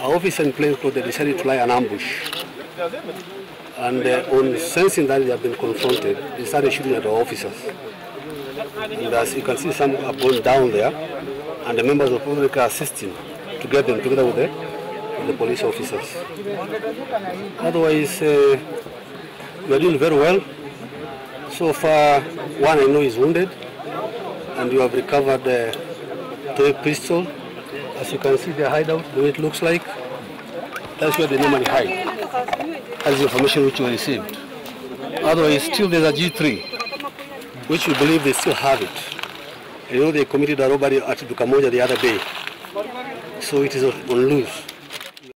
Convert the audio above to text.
our officers in plainclothes, they decided to lie an ambush. And on sensing that they have been confronted, they started shooting at our officers. And as you can see, some have gone down there, and the members of the public are assisting to get them together with the police officers. Otherwise, we are doing very well. So far, one I know is wounded, and we have recovered 3 pistols. As you can see, the hideout, the way it looks like, that's where they normally hide. That's the information which we received. Otherwise, still there's a G3, which we believe they still have it. You know, they committed a robbery at Dukamoja the other day, so it is on loose.